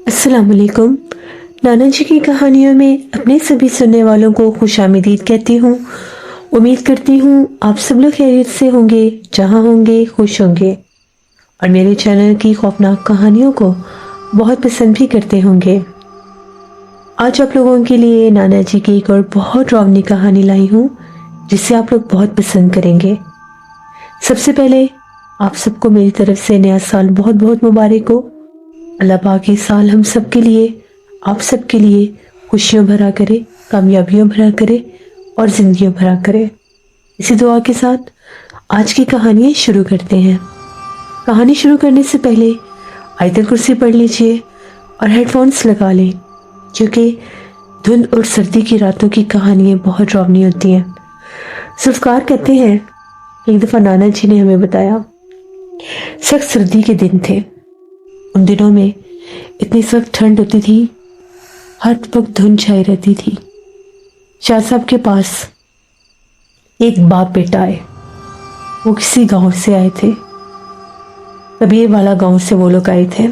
अस्सलाम वालेकुम। नाना जी की कहानियों में अपने सभी सुनने वालों को खुशामदीद कहती हूँ। उम्मीद करती हूँ आप सब लोग खैरियत से होंगे, जहाँ होंगे खुश होंगे और मेरे चैनल की खौफनाक कहानियों को बहुत पसंद भी करते होंगे। आज आप लोगों के लिए नाना जी की एक और बहुत डरावनी कहानी लाई हूँ जिसे आप लोग बहुत पसंद करेंगे। सबसे पहले आप सबको मेरी तरफ से नया साल बहुत बहुत मुबारक हो। अल्लाह पाक ये साल हम सब के लिए, आप सब के लिए खुशियों भरा करे, कामयाबियों भरा करे और जिंदगियों भरा करे। इसी दुआ के साथ आज की कहानी शुरू करते हैं। कहानी शुरू करने से पहले आयतल कुर्सी पढ़ लीजिए और हेडफोन्स लगा लें, क्योंकि धुंध और सर्दी की रातों की कहानियाँ बहुत डरावनी होती हैं। जुल्फकार कहते हैं एक दफ़ा नाना जी ने हमें बताया, सख्त सर्दी के दिन थे। उन दिनों में इतनी सख्त ठंड होती थी, हर वक्त धुंध छाई रहती थी। शाह साहब के पास एक बाप बेटा आए। वो किसी गांव से आए थे, कबीर वाला गांव से वो लोग आए थे।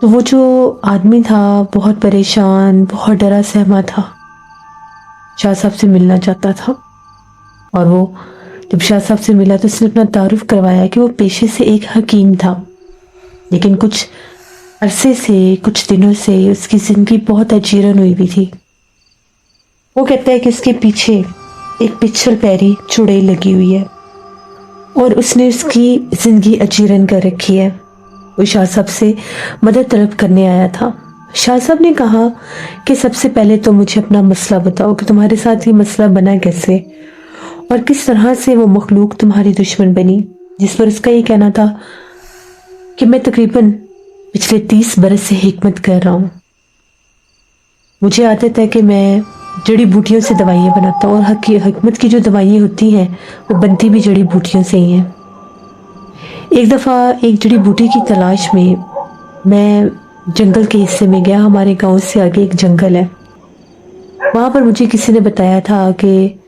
तो वो जो आदमी था बहुत परेशान, बहुत डरा सहमा था। शाह साहब से मिलना चाहता था और वो जब शाह साहब से मिला तो उसने अपना तारुफ करवाया कि वो पेशे से एक हकीम था, लेकिन कुछ अरसे से, कुछ दिनों से उसकी जिंदगी बहुत अजीरन हुई भी थी। वो कहता है कि उसके पीछे एक पिछल पैरी चुड़ैल लगी हुई है और उसने उसकी जिंदगी अजीरन कर रखी है। वो शाह साहब से मदद तलब करने आया था। शाह साहब ने कहा कि सबसे पहले तो मुझे अपना मसला बताओ कि तुम्हारे साथ ये मसला बना कैसे और किस तरह से वो मखलूक तुम्हारी दुश्मन बनी। जिस पर उसका ये कहना था कि मैं तकरीबन पिछले 30 बरस से हिकमत कर रहा हूँ। मुझे आदत है कि मैं जड़ी बूटियों से दवाइयाँ बनाता हूँ और हिकमत की जो दवाइयाँ होती हैं वो बनती भी जड़ी बूटियों से ही हैं। एक दफ़ा एक जड़ी बूटी की तलाश में मैं जंगल के हिस्से में गया। हमारे गांव से आगे एक जंगल है। वहाँ पर मुझे किसी ने बताया था कि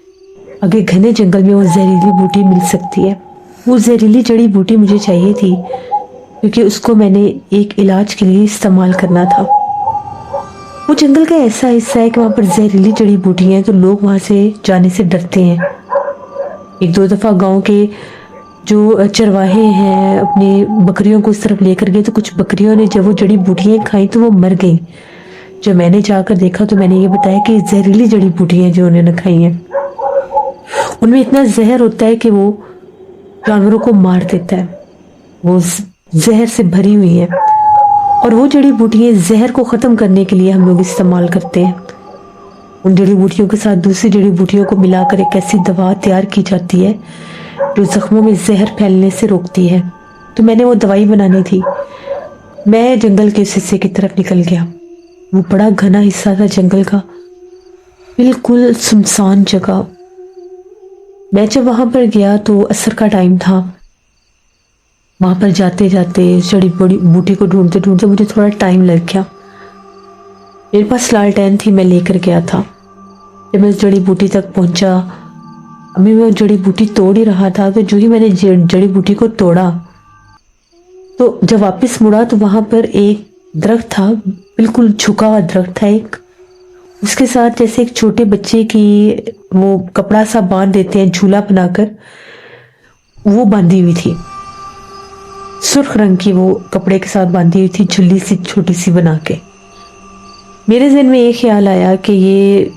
आगे घने जंगल में वो जहरीली बूटी मिल सकती है। वो जहरीली जड़ी बूटी मुझे चाहिए थी क्योंकि उसको मैंने एक इलाज के लिए इस्तेमाल करना था। वो जंगल का ऐसा हिस्सा है कि वहाँ पर जहरीली जड़ी बूटियाँ हैं, तो लोग वहाँ से जाने से डरते हैं। एक दो दफ़ा गांव के जो चरवाहे हैं अपनी बकरियों को उस तरफ लेकर गए, तो कुछ बकरियों ने जब वो जड़ी बूटियाँ खाई तो वो मर गई। जब मैंने जाकर देखा तो मैंने ये बताया कि जहरीली जड़ी बूटियाँ जो उन्होंने खाई हैं उनमें इतना जहर होता है कि वो जानवरों को मार देता है। वो जहर से भरी हुई है और वो जड़ी बूटियाँ जहर को ख़त्म करने के लिए हम लोग इस्तेमाल करते हैं। उन जड़ी बूटियों के साथ दूसरी जड़ी बूटियों को मिलाकर एक ऐसी दवा तैयार की जाती है जो जख्मों में जहर फैलने से रोकती है। तो मैंने वो दवाई बनानी थी। मैं जंगल के उस हिस्से की तरफ निकल गया। वो बड़ा घना हिस्सा था जंगल का, बिल्कुल सुनसान जगह। मैं जब वहां पर गया तो असर का टाइम था। वहां पर जाते जाते जड़ी बूटी को ढूंढते ढूंढते मुझे थोड़ा टाइम लग गया। मेरे पास लालटेन थी, मैं लेकर गया था। जब मैं उस जड़ी बूटी तक पहुंचा, अभी मैं जड़ी बूटी तोड़ ही रहा था तो जो ही मैंने जड़ी बूटी को तोड़ा तो जब वापस मुड़ा तो वहां पर एक दरख्त था, बिल्कुल झुका हुआ दरख्त था एक। उसके साथ जैसे एक छोटे बच्चे की वो कपड़ा सा बांध देते हैं झूला बनाकर, वो बांधी हुई थी। सुर्ख रंग की वो कपड़े के साथ बांधी हुई थी, झुल्ली सी छोटी सी बना के। मेरे ज़हन में एक ख्याल आया कि ये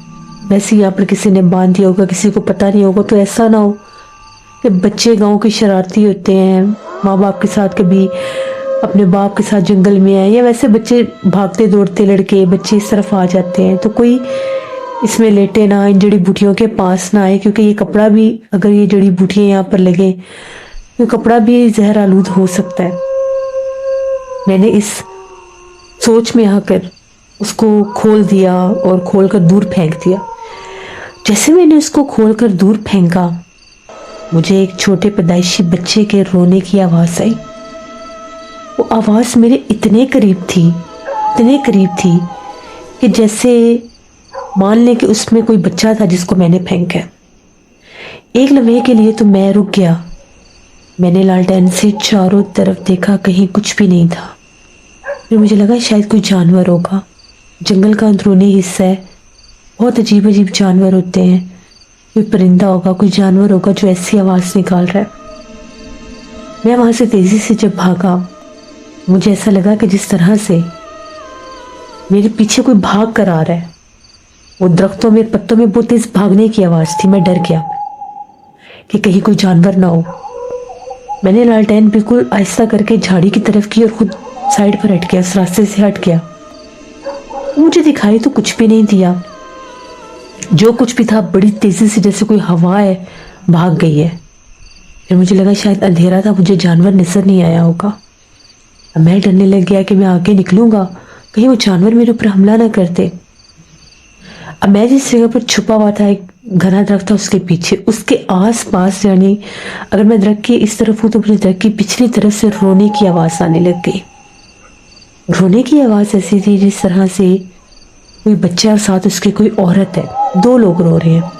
वैसे यहाँ पर किसी ने बांध दिया होगा, किसी को पता नहीं होगा, तो ऐसा ना हो कि बच्चे गांव के शरारती होते हैं, माँ बाप के साथ कभी अपने बाप के साथ जंगल में आए, या वैसे बच्चे भागते दौड़ते लड़के बच्चे इस तरफ आ जाते हैं, तो कोई इसमें लेटे ना, इन जड़ी बूटियों के पास ना आए, क्योंकि ये कपड़ा भी, अगर ये जड़ी बूटियाँ यहाँ पर लगे तो कपड़ा भी जहर आलूद हो सकता है। मैंने इस सोच में आकर उसको खोल दिया और खोलकर दूर फेंक दिया। जैसे मैंने उसको खोलकर दूर फेंका, मुझे एक छोटे पैदाइशी बच्चे के रोने की आवाज़ आई। वो आवाज़ मेरे इतने करीब थी कि जैसे मान लें कि उसमें कोई बच्चा था जिसको मैंने फेंका। एक लम्हे के लिए तो मैं रुक गया। मैंने लालटेन से चारों तरफ देखा, कहीं कुछ भी नहीं था। फिर मुझे लगा शायद कोई जानवर होगा, जंगल का अंदरूनी हिस्सा है, बहुत अजीब अजीब जानवर होते हैं, कोई परिंदा होगा, कोई जानवर होगा जो ऐसी आवाज़ निकाल रहा है। मैं वहाँ से तेज़ी से जब भागा, मुझे ऐसा लगा कि जिस तरह से मेरे पीछे कोई भाग कर आ रहा है, वो दरख्तों में पत्तों में बहुत तेज भागने की आवाज़ थी। मैं डर गया कि कहीं कोई जानवर ना हो। मैंने लालटेन बिल्कुल आहिस्ता करके झाड़ी की तरफ की और खुद साइड पर हट गया, उस रास्ते से हट गया। मुझे दिखाई तो कुछ भी नहीं दिया, जो कुछ भी था बड़ी तेजी से जैसे कोई हवा है भाग गई है। फिर मुझे लगा शायद अंधेरा था, मुझे जानवर नजर नहीं आया होगा। अब मैं डरने लग गया कि मैं आगे निकलूंगा, कहीं वो जानवर मेरे ऊपर हमला ना करते। अब मैं जिस जगह पर छुपा हुआ था, एक घना दरख्त था, उसके पीछे, उसके आस पास, यानी अगर मैं दरख्त की इस तरफ हूँ तो मुझे दरख्त की पिछली तरफ से रोने की आवाज़ आने लग गई। रोने की आवाज़ ऐसी थी जिस तरह से कोई बच्चा और साथ उसके कोई औरत है, दो लोग रो रहे हैं।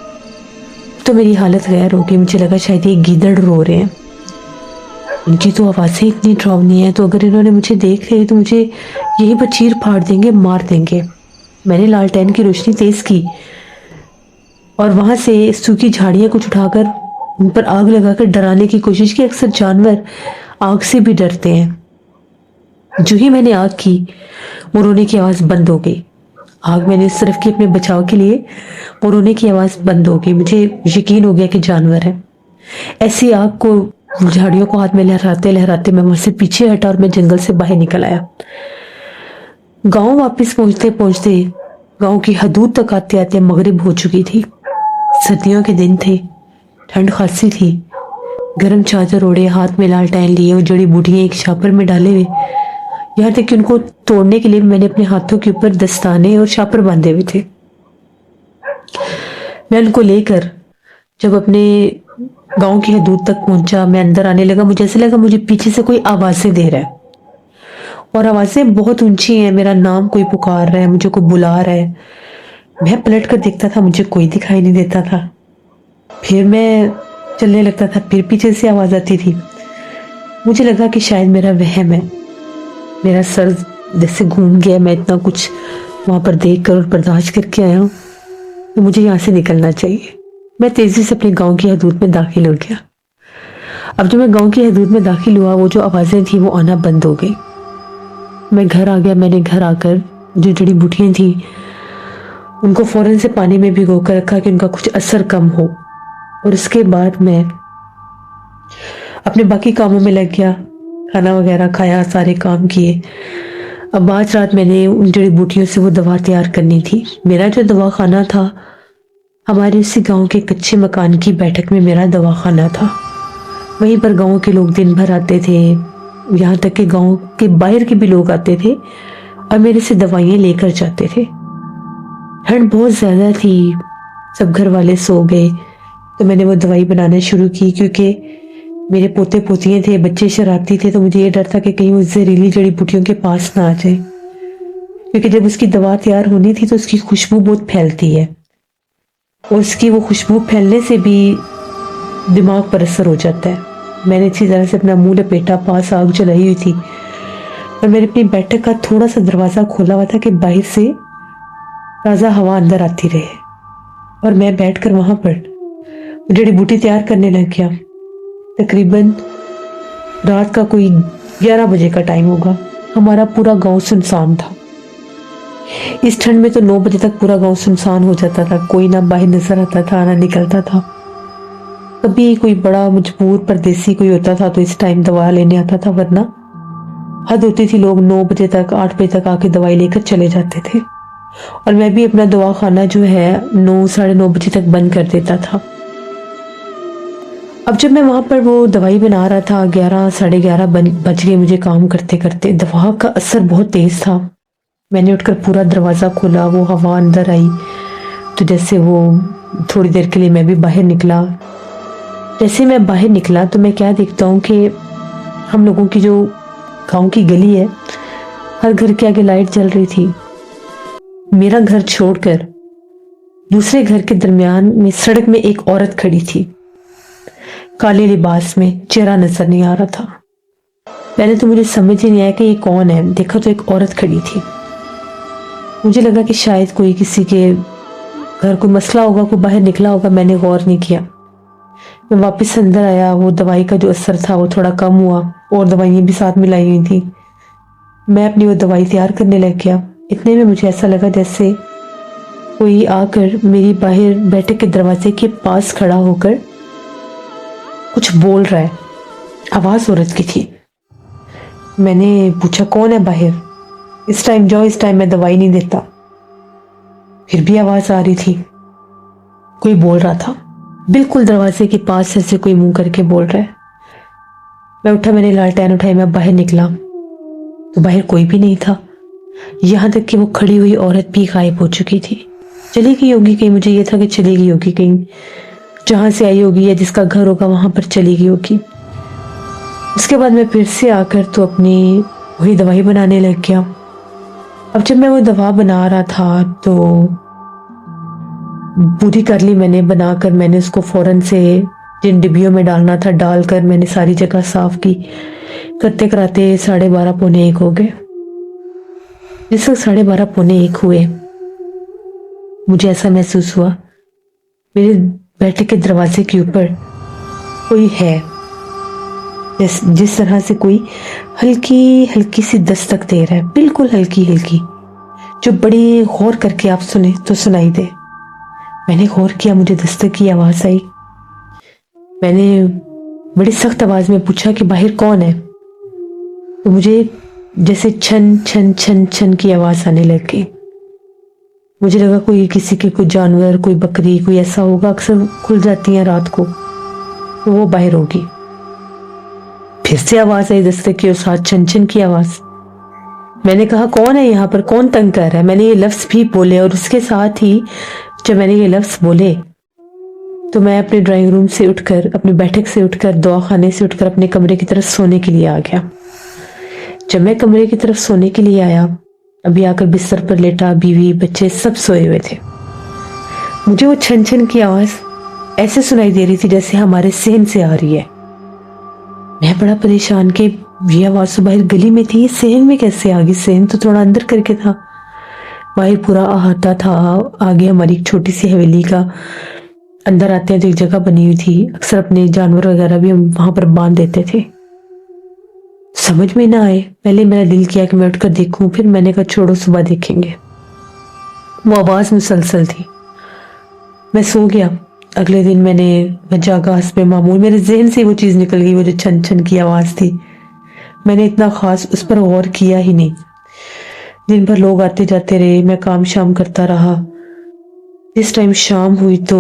तो मेरी हालत गैर हो गई, मुझे लगा शायद ये गीदड़ रो रहे हैं। इनकी तो आवाज़ें इतनी डरावनी है, तो अगर इन्होंने मुझे देख लिया तो मुझे यहीं पर चीर फाड़ देंगे, मार देंगे। मैंने लालटेन की रोशनी तेज की और वहां से सूखी झाड़ियां कुछ उठाकर उन पर आग लगाकर डराने की कोशिश की। अक्सर जानवर आग से भी डरते हैं। जो ही मैंने आग की, वो रोने की आवाज़ बंद हो गई। आग मैंने इस तरफ की अपने बचाव के लिए, वो रोने की आवाज़ बंद हो गई। मुझे यकीन हो गया कि जानवर है। ऐसी आग को, झाड़ियों को हाथ में लहराते लहराते मैं वहां से पीछे हटा और मैं जंगल से बाहर निकल आया। गांव वापस पहुंचते पहुंचते, गांव की हदूद तक आते आते मगरिब हो चुकी थी। सर्दियों के दिन थे, ठंड खासी थी। गर्म चादर ओढ़े, हाथ में लालटेन लिए और जड़ी बूटियां एक छापर में डाले हुए, यहाँ तक कि उनको तोड़ने के लिए मैंने अपने हाथों के ऊपर दस्ताने और छापर बांधे हुए थे। मैं उनको लेकर जब अपने गांव की हदूद तक पहुंचा, मैं अंदर आने लगा। मुझे ऐसा लगा मुझे पीछे से कोई आवाजें दे रहा है, और आवाजें बहुत ऊंची हैं। मेरा नाम कोई पुकार रहा है, मुझे कोई बुला रहा है। मैं पलट कर देखता था, मुझे कोई दिखाई नहीं देता था। फिर मैं चलने लगता था, फिर पीछे से आवाज आती थी। मुझे लगा कि शायद मेरा वहम है, मेरा सर जैसे घूम गया। मैं इतना कुछ वहां पर देख कर और बर्दाश्त करके आया हूँ, तो मुझे यहाँ से निकलना चाहिए। मैं तेजी से अपने गांव की हदूद में दाखिल हो गया। अब जब मैं गांव की हदूद में दाखिल हुआ, वो जो आवाजें थी वो आना बंद हो गई। मैं घर आ गया। मैंने घर आकर जो जड़ी बूटियां थी उनको फौरन से पानी में भिगो कर रखा कि उनका कुछ असर कम हो, और उसके बाद मैं अपने बाकी कामों में लग गया। खाना वगैरह खाया, सारे काम किए। अब आज रात मैंने उन जड़ी बूटियों से वो दवा तैयार करनी थी। मेरा जो दवा खाना था, हमारे उसी गांव के कच्चे मकान की बैठक में मेरा दवा खाना था। वहीं पर गांव के लोग दिन भर आते थे, यहाँ तक कि गांव के बाहर के भी लोग आते थे और मेरे से दवाइयाँ लेकर जाते थे। ठंड बहुत ज़्यादा थी, सब घर वाले सो गए, तो मैंने वो दवाई बनाना शुरू की। क्योंकि मेरे पोते पोतियाँ थे, बच्चे शरारती थे, तो मुझे ये डर था कि कहीं वो जहरीली जड़ी बूटियों के पास ना आ जाए। क्योंकि जब उसकी दवा तैयार होनी थी तो उसकी खुशबू बहुत फैलती है, और उसकी वो खुशबू फैलने से भी दिमाग पर असर हो जाता है। मैंने अच्छी तरह से अपना मुंह लपेटा, पास आग जलाई हुई थी, और मैंने अपनी बैठक का थोड़ा सा दरवाज़ा खोला हुआ था कि बाहर से ताज़ा हवा अंदर आती रहे। और मैं बैठकर वहां पर जड़ी बूटी तैयार करने लग गया। तकरीबन रात का कोई 11 बजे का टाइम होगा। हमारा पूरा गांव सुनसान था। इस ठंड में तो 9 बजे तक पूरा गांव सुनसान हो जाता था, कोई ना बाहर नजर आता था ना निकलता था। कभी कोई बड़ा मजबूर परदेसी कोई होता था तो इस टाइम दवा लेने आता था, वरना हद होती थी लोग 9 बजे तक 8 बजे तक आके दवाई लेकर चले जाते थे। और मैं भी अपना दवा खाना जो है 9 साढ़े 9 बजे तक बंद कर देता था। अब जब मैं वहां पर वो दवाई बना रहा था, 11 साढ़े 11 बज गए मुझे काम करते करते। दवा का असर बहुत तेज था। मैंने उठकर पूरा दरवाज़ा खोला, वो हवा अंदर आई, तो जैसे वो थोड़ी देर के लिए मैं भी बाहर निकला। जैसे मैं बाहर निकला तो मैं क्या देखता हूँ कि हम लोगों की जो गांव की गली है, हर घर के आगे लाइट जल रही थी। मेरा घर छोड़कर दूसरे घर के दरमियान में सड़क में एक औरत खड़ी थी, काले लिबास में, चेहरा नजर नहीं आ रहा था। पहले तो मुझे समझ ही नहीं आया कि ये कौन है। देखा तो एक औरत खड़ी थी। मुझे लगा कि शायद कोई किसी के घर कोई मसला होगा, कोई बाहर निकला होगा, मैंने गौर नहीं किया। मैं वापस अंदर आया, वो दवाई का जो असर था वो थोड़ा कम हुआ और दवाइयाँ भी साथ मिलाई हुई थी। मैं अपनी वो दवाई तैयार करने लग गया। इतने में मुझे ऐसा लगा जैसे कोई आकर मेरी बाहर बैठक के दरवाजे के पास खड़ा होकर कुछ बोल रहा है। आवाज औरत की थी। मैंने पूछा कौन है बाहर? इस टाइम जाओ, इस टाइम मैं दवाई नहीं देता। फिर भी आवाज आ रही थी, कोई बोल रहा था बिल्कुल दरवाजे के पास, ऐसे कोई मुंह करके बोल रहा है। मैं उठा, मैंने लालटेन उठाई, मैं बाहर निकला तो बाहर कोई भी नहीं था। यहां तक कि वो खड़ी हुई औरत भी गायब हो चुकी थी। चली गई होगी कहीं, मुझे ये था कि चली गई होगी कहीं, जहां से आई होगी या जिसका घर होगा वहां पर चली गई होगी। उसके बाद मैं फिर से आकर तो अपनी वही दवाई बनाने लग गया। अब जब मैं वो दवा बना रहा था तो पूरी कर ली मैंने बनाकर। मैंने उसको फौरन से जिन डिब्बियों में डालना था डालकर मैंने सारी जगह साफ की। करते कराते 12:30 पौने 1 हो गए। जिस वक्त 12:30 पौने 1 हुए, मुझे ऐसा महसूस हुआ मेरे बैठक के दरवाजे के ऊपर कोई है। जिस तरह से कोई हल्की हल्की सी दस्तक दे रहा है, बिल्कुल हल्की हल्की, जो बड़ी गौर करके आप सुने तो सुनाई दे। मैंने गौर किया, मुझे दस्तक की आवाज आई। मैंने बड़ी सख्त आवाज में पूछा कि बाहर कौन है? तो मुझे जैसे छन छन छन छन की आवाज आने लग गई। मुझे लगा कोई किसी के कोई जानवर, कोई बकरी, कोई ऐसा होगा, अक्सर खुल जाती है रात को, तो वो बाहर होगी। फिर से आवाज आई दस्तक की और साथ छन छन की आवाज। मैंने कहा कौन है यहाँ पर, कौन तंग कर रहा है? मैंने ये लफ्ज भी बोले और उसके साथ ही जब मैंने ये लफ्ज बोले तो मैं अपने ड्राइंग रूम से उठकर, अपनी बैठक से उठकर, दुआ खाने से उठकर अपने कमरे की तरफ सोने के लिए आ गया। जब मैं कमरे की तरफ सोने के लिए आया, अभी आकर बिस्तर पर लेटा, बीवी बच्चे सब सोए हुए थे। मुझे वो छन छन की आवाज ऐसे सुनाई दे रही थी जैसे हमारे सहन से आ रही है। मैं बड़ा परेशान कि ये आवाज तो बाहर गली में थी, सहन में कैसे आ गई? सहन तो थोड़ा अंदर करके था, बाहर पूरा अहाता था। आगे हमारी एक छोटी सी हवेली का अंदर आते हैं तो एक जगह बनी हुई थी, अक्सर अपने जानवर वगैरह भी हम वहां पर बांध देते थे। समझ में ना आए, पहले मेरा दिल किया कि मैं उठकर देखूं, फिर मैंने कहा छोड़ो सुबह देखेंगे। वो आवाज मुसलसल थी। मैं सो गया। अगले दिन मैं जागा, हस्बे मामूल मेरे जहन से वो चीज निकल गई, वो जो छन छन की आवाज थी। मैंने इतना खास उस पर गौर किया ही नहीं। दिन भर लोग आते जाते रहे, मैं काम शाम करता रहा। जिस टाइम शाम हुई तो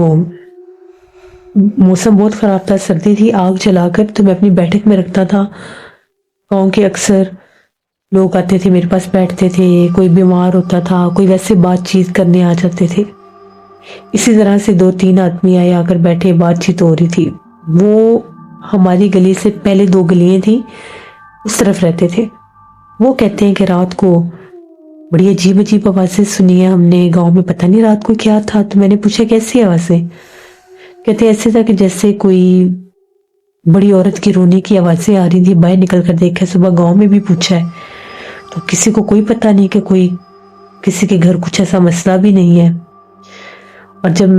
मौसम बहुत खराब था, सर्दी थी। आग जलाकर तो मैं अपनी बैठक में रखता था। गांव के अक्सर लोग आते थे, मेरे पास बैठते थे, कोई बीमार होता था, कोई वैसे बातचीत करने आ जाते थे। इसी तरह से 2-3 आदमी आए, आकर बैठे, बातचीत हो रही थी। वो हमारी गली से पहले 2 गलियां थी, उस तरफ रहते थे। वो कहते हैं कि रात को बड़ी अजीब अजीब आवाजें सुनी है हमने गांव में, पता नहीं रात को क्या था। तो मैंने पूछा कैसी आवाजें? कहते ऐसे था कि जैसे कोई बड़ी औरत की रोने की आवाजें आ रही थी। बाहर निकल कर देखा, सुबह गांव में भी पूछा है तो किसी को कोई पता नहीं कि कोई किसी के घर कुछ ऐसा मसला भी नहीं है। और जब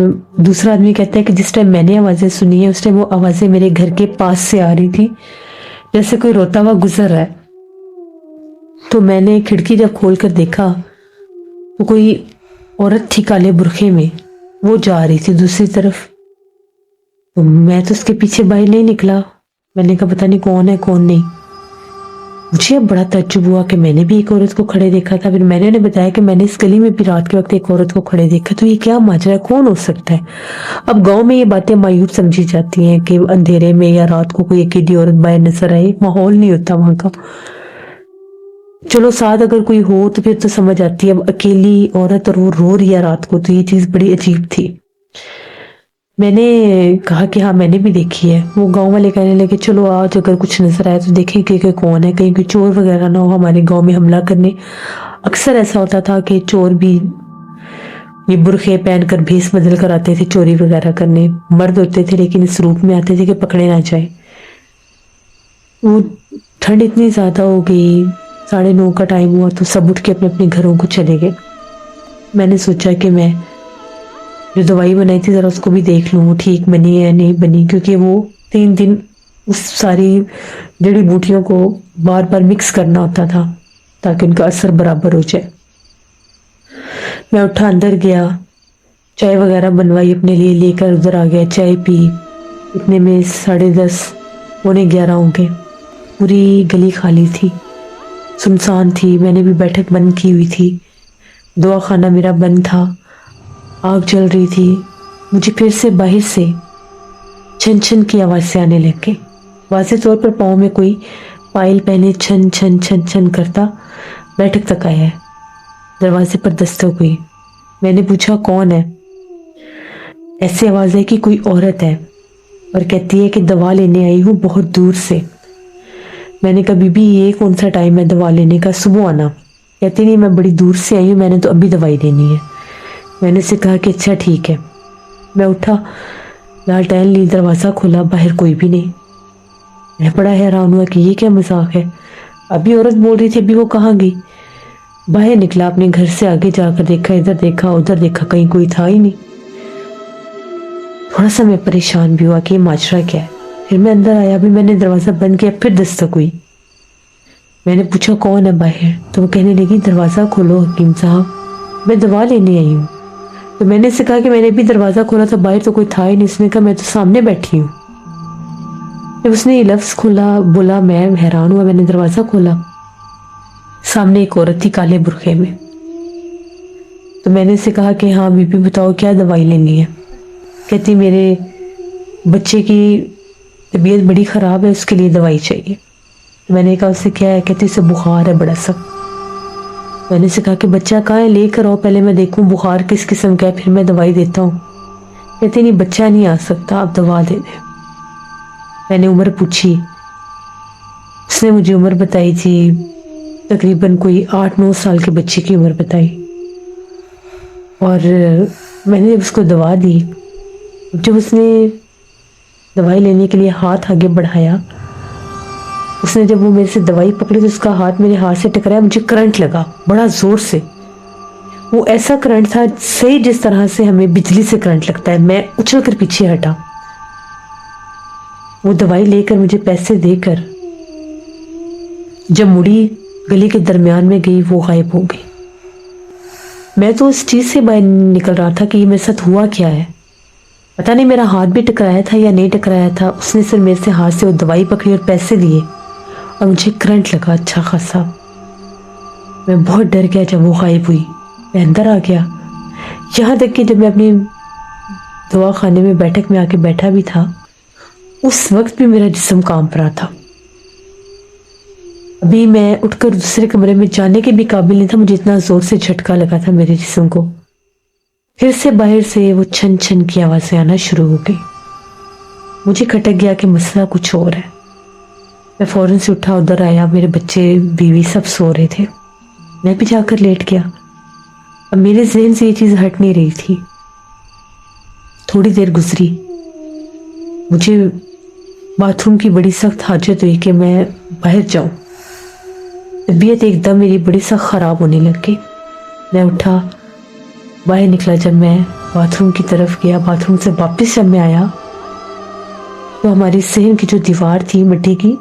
दूसरा आदमी कहता है कि जिस टाइम मैंने आवाजें सुनी है उस टाइम वो आवाजें मेरे घर के पास से आ रही थी, जैसे कोई रोता हुआ गुजर रहा है। तो मैंने खिड़की जब खोल कर देखा तो कोई औरत थी काले बुरखे में, वो जा रही थी दूसरी तरफ। तो मैं तो उसके पीछे बाहर नहीं निकला। मैंने कहा पता नहीं कौन है कौन नहीं। मुझे अब बड़ा ताज्जुब हुआ कि मैंने भी एक औरत को खड़े देखा था। फिर मैंने उन्हें बताया कि मैंने इस गली में भी रात के वक्त एक औरत को खड़े देखा। तो ये क्या माजरा है, कौन हो सकता है? अब गांव में ये बातें मायूब समझी जाती हैं कि अंधेरे में या रात को कोई अकेली औरत बाहर नजर आए, माहौल नहीं होता वहां का। चलो साथ अगर कोई हो तो फिर तो समझ आती है, अब अकेली औरत और वो रो रही है रात को, तो ये चीज बड़ी अजीब थी। मैंने कहा कि हाँ मैंने भी देखी है। वो गांव वाले कहने लगे चलो आज अगर कुछ नजर आया तो देखें कि कौन है, कहीं कोई चोर वगैरह ना हो हमारे गांव में हमला करने। अक्सर ऐसा होता था कि चोर भी ये बुरखे पहनकर भेस बदल कर आते थे चोरी वगैरह करने। मर्द होते थे लेकिन इस रूप में आते थे कि पकड़े ना जाए। वो ٹھنڈ اتنی زیادہ ہو گئی، 9:30 کا ٹائم ہوا تو سب اٹھ کے اپنے اپنے گھروں کو چلے گئے۔ میں نے سوچا کہ میں جو دوائی بنائی تھی ذرا اس کو بھی دیکھ لوں ٹھیک بنی ہے نہیں بنی، کیونکہ وہ 3 دن اس ساری جڑی بوٹیوں کو بار بار مکس کرنا ہوتا تھا تاکہ ان کا اثر برابر ہو جائے۔ میں اٹھا، اندر گیا، چائے وغیرہ بنوائی اپنے لیے، لے کر ادھر آ گیا، چائے پی۔ اتنے میں 10:30 پونے 11 ہو گئے۔ پوری گلی خالی تھی، سنسان تھی، میں نے بھی بیٹھک بند کی ہوئی تھی، دعا خانہ میرا بند تھا، آگ جل رہی تھی۔ مجھے پھر سے باہر سے چھن چھن کی آواز سے آنے لگ گئی، واضح طور پر پاؤں میں کوئی پائل پہنے چھن چھن چھن چھن کرتا بیٹھک تک آیا ہے۔ دروازے پر دستک ہوئی، میں نے پوچھا کون ہے؟ ایسی آواز ہے کہ کوئی عورت ہے اور کہتی ہے کہ دوا لینے آئی ہوں بہت دور سے۔ میں نے کہا بی بی یہ کون سا ٹائم ہے دوا لینے کا، صبح آنا۔ کہتی نہیں میں بڑی دور سے آئی ہوں، میں نے تو ابھی دوائی لینی ہے۔ میں نے اسے کہا کہ اچھا ٹھیک ہے۔ میں اٹھا، لالٹین لی، دروازہ کھولا، باہر کوئی بھی نہیں۔ میں بڑا حیران ہوا کہ یہ کیا مذاق ہے، ابھی عورت بول رہی تھی ابھی وہ کہاں گئی؟ باہر نکلا، اپنے گھر سے آگے جا کر دیکھا، ادھر دیکھا ادھر دیکھا، کہیں کوئی تھا ہی نہیں۔ تھوڑا سا میں پریشان بھی ہوا کہ یہ ماجرا کیا ہے۔ پھر میں اندر آیا، بھی میں نے دروازہ بند کیا، پھر دستک ہوئی۔ میں نے پوچھا کون ہے باہر؟ تو وہ کہنے لگی دروازہ کھولو حکیم صاحب، میں دوا لینے آئی ہوں۔ تو میں نے اسے کہا کہ میں نے بھی دروازہ کھولا تھا، باہر تو کوئی تھا ہی نہیں۔ اس نے کہا میں تو سامنے بیٹھی ہوں۔ جب اس نے یہ لفظ کھولا بولا، میں حیران ہوا، میں نے دروازہ کھولا، سامنے ایک عورت تھی کالے برقعے میں۔ تو میں نے اسے کہا کہ ہاں بی بی بتاؤ کیا دوائی لینی ہے؟ کہتی میرے بچے کی طبیعت بڑی خراب ہے، اس کے لیے دوائی چاہیے۔ میں نے کہا اس سے کیا ہے؟ کہتی اسے بخار ہے بڑا سخت۔ میں نے اسے کہا کہ بچہ کہاں ہے، لے کر آؤ، پہلے میں دیکھوں بخار کس قسم کا ہے پھر میں دوائی دیتا ہوں۔ کہتی نہیں بچہ نہیں آ سکتا، آپ دوا دے دیں۔ میں نے عمر پوچھی، اس نے مجھے عمر بتائی تھی، تقریباً کوئی 8-9 سال کے بچے کی عمر بتائی۔ اور میں نے اس کو دوا دی۔ جب اس نے دوائی لینے کے لیے ہاتھ آگے بڑھایا، اس نے جب وہ میرے سے دوائی پکڑی تو اس کا ہاتھ میرے ہاتھ سے ٹکرایا، مجھے کرنٹ لگا بڑا زور سے۔ وہ ایسا کرنٹ تھا صحیح جس طرح سے ہمیں بجلی سے کرنٹ لگتا ہے۔ میں اچھل کر پیچھے ہٹا، وہ دوائی لے کر مجھے پیسے دے کر جب مڑی گلی کے درمیان میں گئی، وہ غائب ہو گئی۔ میں تو اس چیز سے باہر نکل رہا تھا کہ یہ میرے ساتھ ہوا کیا ہے، پتہ نہیں میرا ہاتھ بھی ٹکرایا تھا یا نہیں ٹکرایا تھا۔ اس نے صرف میرے سے ہاتھ سے وہ دوائی پکڑی اور پیسے دیے اور مجھے کرنٹ لگا اچھا خاصا۔ میں بہت ڈر گیا جب وہ غائب ہوئی۔ میں اندر آ گیا، یہاں تک کہ جب میں اپنی دوا خانے میں بیٹھک میں آ کے بیٹھا بھی تھا، اس وقت بھی میرا جسم کانپ رہا تھا۔ ابھی میں اٹھ کر دوسرے کمرے میں جانے کے بھی قابل نہیں تھا، مجھے اتنا زور سے جھٹکا لگا تھا میرے جسم کو۔ پھر سے باہر سے وہ چھن چھن کی آوازیں آنا شروع ہو گئی۔ مجھے کھٹک گیا کہ مسئلہ کچھ اور ہے۔ میں فوراً سے اٹھا، ادھر آیا، میرے بچے بیوی سب سو رہے تھے۔ میں بھی جا کر لیٹ گیا۔ اب میرے ذہن سے یہ چیز ہٹ نہیں رہی تھی۔ تھوڑی دیر گزری، مجھے باتھ روم کی بڑی سخت حاجت ہوئی کہ میں باہر جاؤں۔ طبیعت ایک دم میری بڑی سخت خراب ہونے لگ گئی۔ میں اٹھا، باہر نکلا۔ جب میں باتھ روم کی طرف گیا، باتھ روم سے واپس جب میں آیا تو ہماری صحن کی جو دیوار تھی مٹی کی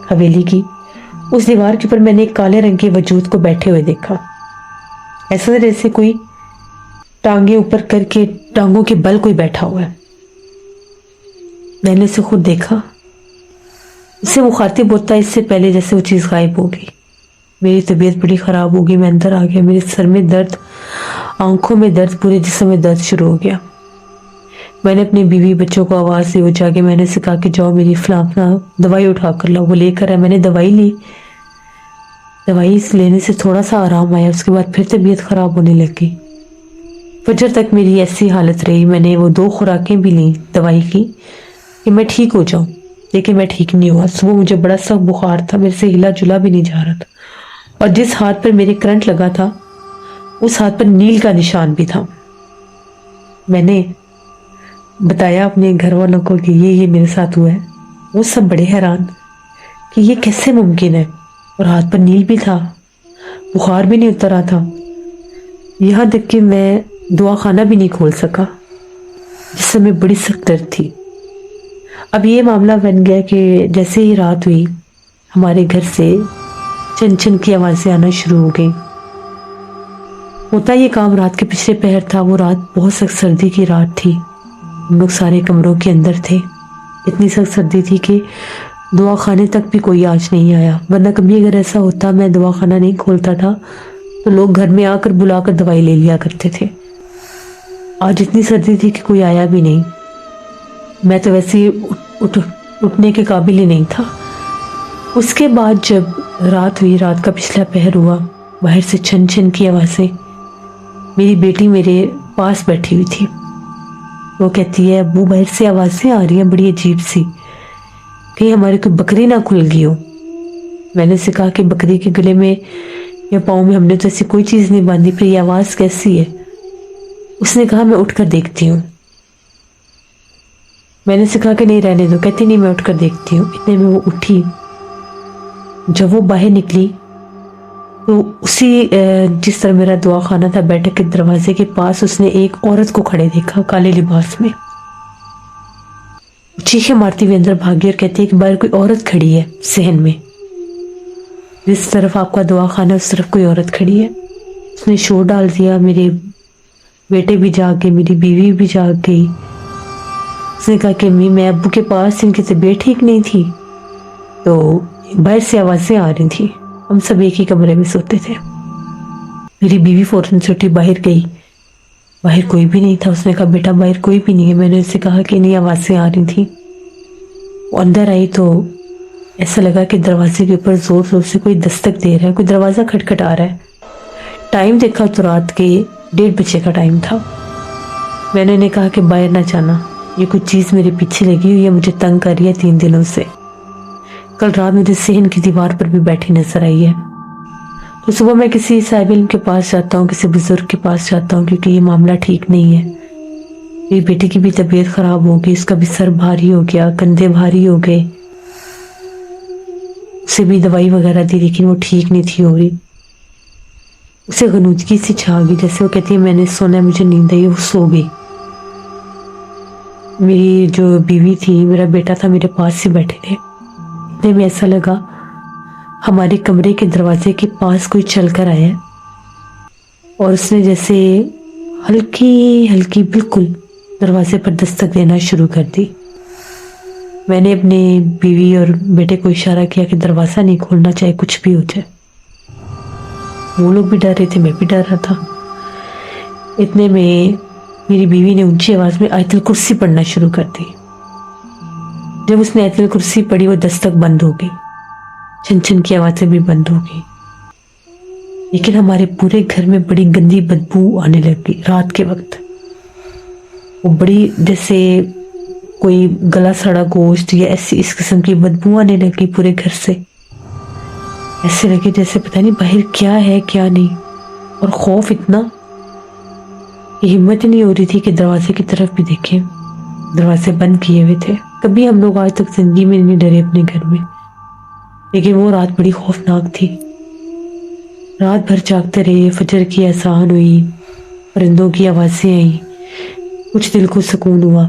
حویلی کی، اس دیوار کے اوپر میں نے ایک کالے رنگ کے وجود کو بیٹھے ہوئے دیکھا، ایسا جیسے کوئی ٹانگیں اوپر کر کے ٹانگوں کے بل کوئی بیٹھا ہوا ہے۔ میں نے اسے خود دیکھا، اسے مخاطب ہوتا ہے اس سے پہلے جیسے وہ چیز غائب ہو گئی۔ میری طبیعت بڑی خراب ہو گئی، میں اندر آ گیا، میرے سر میں درد، آنکھوں میں درد، پورے جسم میں درد شروع ہو گیا۔ میں نے اپنی بیوی بچوں کو آواز دی، وہ جا کے میں نے اسے کہا کہ جاؤ میری فلاں دوائی اٹھا کر لاؤ۔ وہ لے کر آئے، میں نے دوائی لی۔ دوائی لینے سے تھوڑا سا آرام آیا، اس کے بعد پھر طبیعت خراب ہونے لگ گئی۔ فجر تک میری ایسی حالت رہی۔ میں نے وہ 2 خوراکیں بھی لیں دوائی کی کہ میں ٹھیک ہو جاؤں، لیکن میں ٹھیک نہیں ہوا۔ صبح مجھے بڑا سخت بخار تھا، میرے سے ہلا جلا بھی نہیں جا رہا تھا، اور جس ہاتھ پر میرے کرنٹ لگا تھا اس ہاتھ پر نیل کا نشان بھی تھا۔ میں نے بتایا اپنے گھر والوں کو کہ یہ میرے ساتھ ہوا ہے۔ وہ سب بڑے حیران کہ یہ کیسے ممکن ہے، اور ہاتھ پر نیل بھی تھا، بخار بھی نہیں اترا تھا، یہاں تک کہ میں دعا خانہ بھی نہیں کھول سکا، جس سے میں بڑی سخت درد تھی۔ اب یہ معاملہ بن گیا کہ جیسے ہی رات ہوئی ہمارے گھر سے چن چن کی آوازیں آنا شروع ہو گئی۔ ہوتا یہ کام رات کے پچھلے پہر تھا، وہ رات بہت سخت سردی کی رات تھی، ہم لوگ سارے کمروں کے اندر تھے، اتنی سخت سردی تھی کہ دعا خانے تک بھی کوئی آج نہیں آیا، ورنہ کبھی اگر ایسا ہوتا میں دعا خانہ نہیں کھولتا تھا تو لوگ گھر میں آ کر بلا کر دوائی لے لیا کرتے تھے۔ آج اتنی سردی تھی کہ کوئی آیا بھی نہیں، میں تو ویسے ہی اٹھنے کے قابل ہی نہیں تھا۔ اس کے بعد جب رات ہوئی، رات کا پچھلا پہر ہوا، باہر سے چھن چھن کی آوازیں، میری بیٹی میرے پاس بیٹھی ہوئی تھی، وہ کہتی ہے ابو باہر سے آوازیں آ رہی ہیں بڑی عجیب سی، کہیں ہمارے کوئی بکری نہ کھل گئی ہو۔ میں نے اسے کہا کہ بکری کے گلے میں یا پاؤں میں ہم نے تو ایسی کوئی چیز نہیں باندھی، پھر یہ آواز کیسی ہے؟ اس نے کہا میں اٹھ کر دیکھتی ہوں۔ میں نے اسے کہا کہ نہیں رہنے دو، کہتی نہیں میں اٹھ کر دیکھتی ہوں۔ اتنے میں وہ اٹھی، جب وہ باہر نکلی تو اسی جس طرح میرا دعا خانہ تھا بیٹھک کے دروازے کے پاس، اس نے ایک عورت کو کھڑے دیکھا کالے لباس میں، چیخیں مارتی ہوئی اندر بھاگی اور کہتی ہے کہ باہر کوئی عورت کھڑی ہے صحن میں، جس طرف آپ کا دعا خانہ اس طرف کوئی عورت کھڑی ہے۔ اس نے شور ڈال دیا، میرے بیٹے بھی جاگ گئے، میری بیوی بھی جاگ گئی۔ اس نے کہا کہ امی میں ابو کے پاس، ان کی طبیعت ٹھیک نہیں تھی تو باہر سے آوازیں آ رہی تھی، ہم سب ایک ہی کمرے میں سوتے تھے۔ میری بیوی فوراً سے اٹھی باہر گئی، باہر کوئی بھی نہیں تھا۔ اس نے کہا بیٹا باہر کوئی بھی نہیں ہے۔ میں نے اسے کہا کہ نہیں آوازیں آ رہی تھیں۔ وہ اندر آئی تو ایسا لگا کہ دروازے کے اوپر زور زور سے کوئی دستک دے رہا ہے، کوئی دروازہ کھٹکھٹا رہا ہے۔ ٹائم دیکھا تو رات کے 1:30 بجے کا ٹائم تھا۔ میں نے انہیں کہا کہ باہر نہ جانا، یہ کچھ چیز میرے پیچھے لگی ہوئی ہے، مجھے تنگ کر رہی ہے 3 دنوں سے، کل رات مجھے صحن کی دیوار پر بھی بیٹھی نظر آئی ہے۔ تو صبح میں کسی صاحب علم کے پاس جاتا ہوں، کسی بزرگ کے پاس جاتا ہوں، کیونکہ یہ معاملہ ٹھیک نہیں ہے۔ میری بیٹی کی بھی طبیعت خراب ہو گئی، اس کا بھی سر بھاری ہو گیا، کندھے بھاری ہو گئے، اسے بھی دوائی وغیرہ دی لیکن وہ ٹھیک نہیں تھی ہو رہی۔ اسے غنودگی سی چھا گئی، جیسے وہ کہتی ہے میں نے سونا ہے، مجھے نیند آئی، وہ سو گئی۔ میری جو بیوی تھی، میرا بیٹا تھا، میرے پاس ہی بیٹھے تھے۔ اتنے میں ایسا لگا ہمارے کمرے کے دروازے کے پاس کوئی چل کر آیا اور اس نے جیسے ہلکی ہلکی بالکل دروازے پر دستک دینا شروع کر دی۔ میں نے اپنے بیوی اور بیٹے کو اشارہ کیا کہ دروازہ نہیں کھولنا چاہے کچھ بھی ہو جائے۔ وہ لوگ بھی ڈر رہے تھے، میں بھی ڈر رہا تھا۔ اتنے میں میری بیوی نے اونچی آواز میں آیت الکرسی پڑھنا شروع کر دی۔ جب اس نے آیت الکرسی پڑھی وہ دستک بند ہو گئی، چھن چھن کی آوازیں بھی بند ہو گئی، لیکن ہمارے پورے گھر میں بڑی گندی بدبو آنے لگی رات کے وقت۔ وہ بڑی جیسے کوئی گلا سڑا گوشت یا ایسی اس قسم کی بدبو آنے لگی پورے گھر سے، ایسے لگے جیسے پتہ نہیں باہر کیا ہے کیا نہیں، اور خوف اتنا کہ ہمت ہی نہیں ہو رہی تھی کہ دروازے کی طرف بھی دیکھیں، دروازے بند کیے ہوئے تھے۔ کبھی ہم لوگ آج تک زندگی میں نہیں ڈرے اپنے گھر میں، لیکن وہ رات بڑی خوفناک تھی۔ رات بھر جاگتے رہے، فجر کی اذان ہوئی، پرندوں کی آوازیں آئیں، کچھ دل کو سکون ہوا۔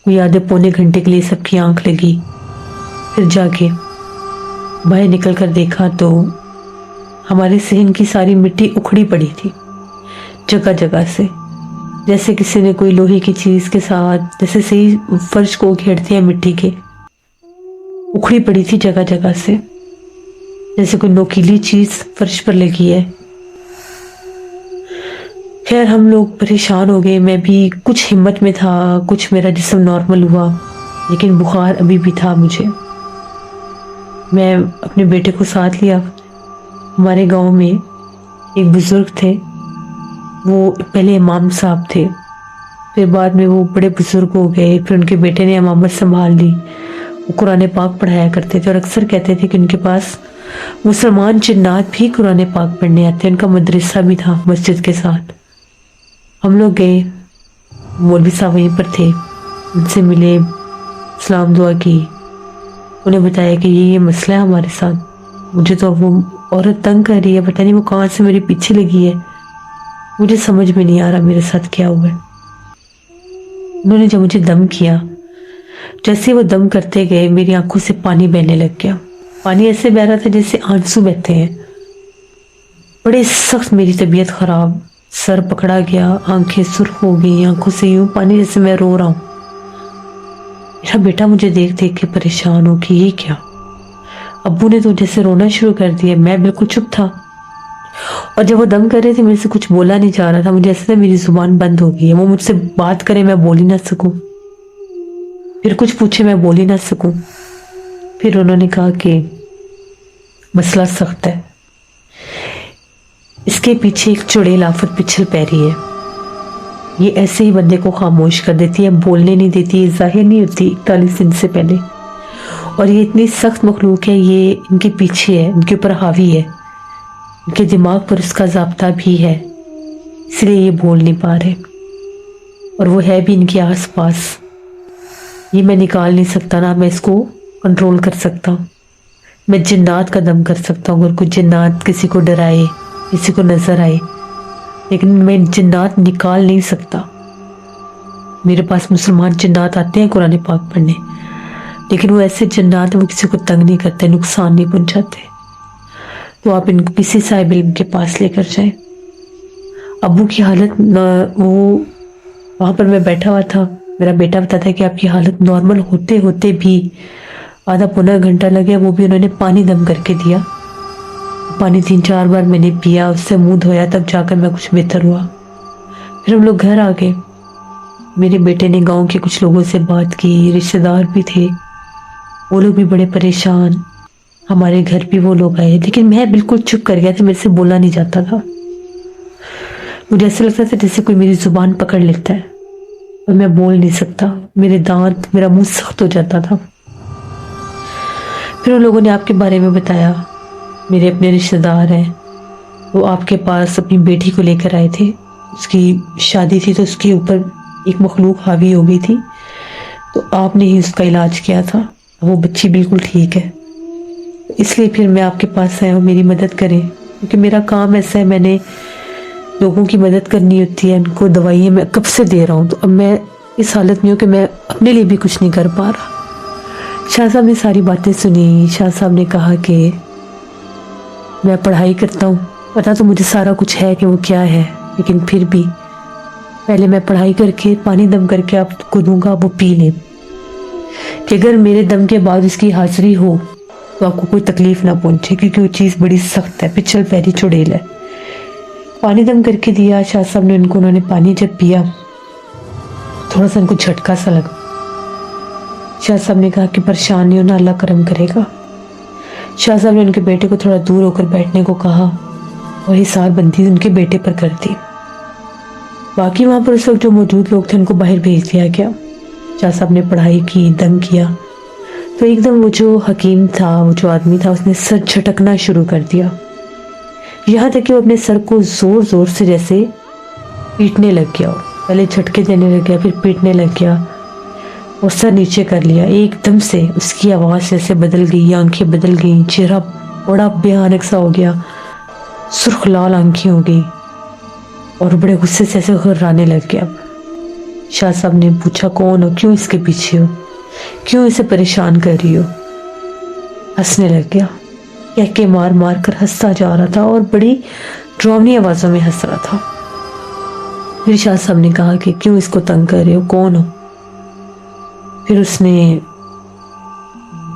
کوئی آدھے پونے گھنٹے کے لیے سب کی آنکھ لگی، پھر جاگے باہر نکل کر دیکھا تو ہمارے صحن کی ساری مٹی اکھڑی پڑی تھی جگہ جگہ سے، جیسے کسی نے کوئی لوہے کی چیز کے ساتھ، جیسے صحیح فرش کو گھیرتے ہیں مٹی کے، اکھڑی پڑی تھی جگہ جگہ سے، جیسے کوئی نوکیلی چیز فرش پر لگی ہے۔ خیر ہم لوگ پریشان ہو گئے، میں بھی کچھ ہمت میں تھا، کچھ میرا جسم نارمل ہوا، لیکن بخار ابھی بھی تھا مجھے۔ میں اپنے بیٹے کو ساتھ لیا۔ ہمارے گاؤں میں ایک بزرگ تھے، وہ پہلے امام صاحب تھے، پھر بعد میں وہ بڑے بزرگ ہو گئے، پھر ان کے بیٹے نے امامت سنبھال لی۔ وہ قرآن پاک پڑھایا کرتے تھے اور اکثر کہتے تھے کہ ان کے پاس مسلمان جنات بھی قرآن پاک پڑھنے آتے ہیں، ان کا مدرسہ بھی تھا مسجد کے ساتھ۔ ہم لوگ گئے، مولوی صاحب وہیں پر تھے، ان سے ملے، سلام دعا کی، انہیں بتایا کہ یہ مسئلہ ہے ہمارے ساتھ، مجھے تو وہ عورت تنگ کر رہی ہے، پتہ نہیں وہ کہاں سے میرے پیچھے لگی ہے، مجھے سمجھ میں نہیں آ رہا میرے ساتھ کیا ہوا ہے۔ انہوں نے جب مجھے دم کیا، جیسے وہ دم کرتے گئے میری آنکھوں سے پانی بہنے لگ گیا۔ پانی ایسے بہ رہا تھا جیسے آنسو بہتے ہیں۔ بڑے سخت میری طبیعت خراب، سر پکڑا گیا، آنکھیں سرخ ہو گئی، آنکھوں سے یوں پانی جیسے میں رو رہا ہوں۔ میرا بیٹا مجھے دیکھ دیکھ کے پریشان ہو کہ یہ کیا؟ ابو نے تو جیسے رونا شروع کر دیا، میں بالکل چپ تھا، اور جب وہ دم کر رہے تھے میرے سے کچھ بولا نہیں جا رہا تھا، مجھے ایسا میری زبان بند ہو گئی ہے، وہ مجھ سے بات کرے میں بول ہی نہ سکوں، پھر کچھ پوچھے میں بول ہی نہ سکوں۔ پھر انہوں نے کہا کہ مسئلہ سخت ہے، اس کے پیچھے ایک چڑیل آفت پچھل پیری ہے، یہ ایسے ہی بندے کو خاموش کر دیتی ہے، بولنے نہیں دیتی، یہ ظاہر نہیں ہوتی 41 دن سے پہلے، اور یہ اتنی سخت مخلوق ہے، یہ ان کے پیچھے ہے، ان کے اوپر حاوی ہے، ان کے دماغ پر اس کا ضابطہ بھی ہے، اس لیے یہ بول نہیں پا رہے، اور وہ ہے بھی ان کے آس پاس، یہ میں نکال نہیں سکتا، نہ میں اس کو کنٹرول کر سکتا ہوں۔ میں جنات کا دم کر سکتا ہوں اگر کچھ جنات کسی کو ڈرائے، کسی کو نظر آئے، لیکن میں جنات نکال نہیں سکتا۔ میرے پاس مسلمان جنات آتے ہیں قرآن پاک پڑھنے، لیکن وہ ایسے جنات ہیں، وہ کسی کو تنگ نہیں کرتے، نقصان نہیں پہنچاتے، تو آپ ان کو کسی صاحب علم کے پاس لے کر جائیں۔ ابو کی حالت وہ وہاں پر میں بیٹھا ہوا تھا، میرا بیٹا بتاتا ہے کہ آپ کی حالت نارمل ہوتے ہوتے بھی آدھا پونا گھنٹہ لگے، وہ بھی انہوں نے پانی دم کر کے دیا، پانی 3-4 بار میں نے پیا، اس سے منہ دھویا، تب جا کر میں کچھ بہتر ہوا۔ پھر ہم لوگ گھر آ گئے، میرے بیٹے نے گاؤں کے کچھ لوگوں سے بات کی، رشتہ دار بھی تھے، وہ لوگ بھی بڑے پریشان، ہمارے گھر بھی وہ لوگ آئے، لیکن میں بالکل چپ کر گیا تھا، میرے سے بولا نہیں جاتا تھا، مجھے ایسا لگتا تھا جیسے کوئی میری زبان پکڑ لیتا ہے اور میں بول نہیں سکتا، میرے دانت، میرا منہ سخت ہو جاتا تھا۔ پھر ان لوگوں نے آپ کے بارے میں بتایا، میرے اپنے رشتہ دار ہیں، وہ آپ کے پاس اپنی بیٹی کو لے کر آئے تھے، اس کی شادی تھی تو اس کے اوپر ایک مخلوق حاوی ہو گئی تھی، تو آپ نے ہی اس کا علاج کیا تھا، وہ بچی بالکل ٹھیک ہے، اس لیے پھر میں آپ کے پاس آیا ہوں، میری مدد کریں، کیونکہ میرا کام ایسا ہے، میں نے لوگوں کی مدد کرنی ہوتی ہے، ان کو دوائیں میں کب سے دے رہا ہوں، تو اب میں اس حالت میں ہوں کہ میں اپنے لیے بھی کچھ نہیں کر پا رہا۔ شاہ صاحب نے ساری باتیں سنی، شاہ صاحب نے کہا کہ میں پڑھائی کرتا ہوں، پتا تو مجھے سارا کچھ ہے کہ وہ کیا ہے، لیکن پھر بھی پہلے میں پڑھائی کر کے پانی دم کر کے آپ کو دوں گا، وہ پی لیں، کہ اگر میرے دم کے بعد اس کی حاضری ہو تو آپ کو کوئی تکلیف نہ پہنچے، کیونکہ وہ چیز بڑی سخت ہے، پچھل پیری چڑیل ہے۔ پانی دم کر کے دیا شاہ صاحب نے ان کو، انہوں نے پانی جب پیا تھوڑا سا ان کو جھٹکا سا لگا، شاہ صاحب نے کہا کہ پریشان نہیں ہونا، اللہ کرم کرے گا۔ شاہ صاحب نے ان کے بیٹے کو تھوڑا دور ہو کر بیٹھنے کو کہا اور حصار بندی ان کے بیٹے پر کر دی، باقی وہاں پر اس وقت جو موجود لوگ تھے ان کو باہر بھیج دیا گیا۔ شاہ صاحب نے پڑھائی کی، دم کیا، تو ایک دم وہ جو حکیم تھا، وہ جو آدمی تھا، اس نے سر جھٹکنا شروع کر دیا، یہاں تک کہ وہ اپنے سر کو زور زور سے جیسے پیٹنے لگ گیا، پہلے جھٹکے دینے لگ گیا، پھر پیٹنے لگ گیا، اور سر نیچے کر لیا۔ ایک دم سے اس کی آواز جیسے بدل گئی، آنکھیں بدل گئیں، چہرہ بڑا بھیانک سا ہو گیا، سرخ لال آنکھیں ہو گئی، اور بڑے غصے سے ایسے غرانے لگ گیا۔ شاہ صاحب نے پوچھا کون ہو، کیوں اس کے پیچھے ہو، کیوں اسے پریشان کر رہی ہو؟ ہنسنے لگ گیا، کہہ کے مار مار کر ہنستا جا رہا تھا، اور بڑی ڈراؤنی آوازوں میں ہنس رہا تھا۔ پھر شاہ صاحب نے کہا کہ کیوں اس کو تنگ کر رہے ہو، کون ہو؟ پھر اس نے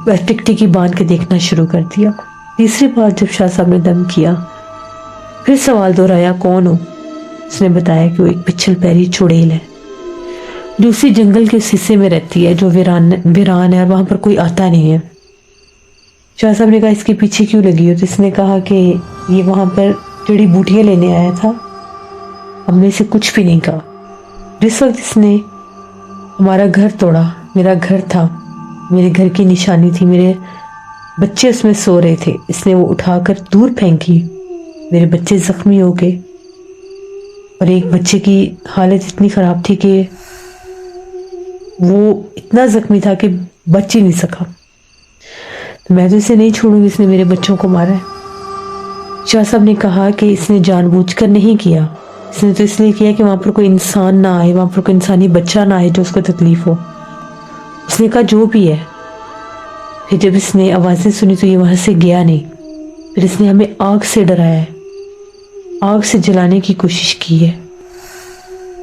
ٹک ٹکی باندھ کے دیکھنا شروع کر دیا۔ تیسری بار جب شاہ صاحب نے دم کیا، پھر سوال دہرایا کون ہو؟ اس نے بتایا کہ وہ ایک پچھل پیری چڑیل ہے، جو اسی جنگل کے اس حصے میں رہتی ہے جو ویران ہے، اور وہاں پر کوئی آتا نہیں ہے۔ شاہ صاحب نے کہا اس کے پیچھے کیوں لگی ہو؟ تو اس نے کہا کہ یہ وہاں پر جڑی بوٹیاں لینے آیا تھا، ہم نے اسے کچھ بھی نہیں کہا، جس وقت اس نے ہمارا گھر توڑا، میرا گھر تھا، میرے گھر کی نشانی تھی، میرے بچے اس میں سو رہے تھے، اس نے وہ اٹھا کر دور پھینکی، میرے بچے زخمی ہو گئے، اور ایک بچے کی حالت اتنی خراب تھی کہ وہ اتنا زخمی تھا کہ بچ ہی نہیں سکا۔ تو میں تو اسے نہیں چھوڑوں گی، اس نے میرے بچوں کو مارا ہے۔ شاہ صاحب نے کہا کہ اس نے جان بوجھ کر نہیں کیا، اس نے تو اس لیے کیا کہ وہاں پر کوئی انسان نہ آئے، وہاں پر کوئی انسانی بچہ نہ آئے جو اس کو تکلیف ہو۔ اس نے کہا جو بھی ہے۔ پھر جب اس نے آوازیں سنی تو یہ وہاں سے گیا نہیں، پھر اس نے ہمیں آگ سے ڈرایا ہے، آگ سے جلانے کی کوشش کی ہے۔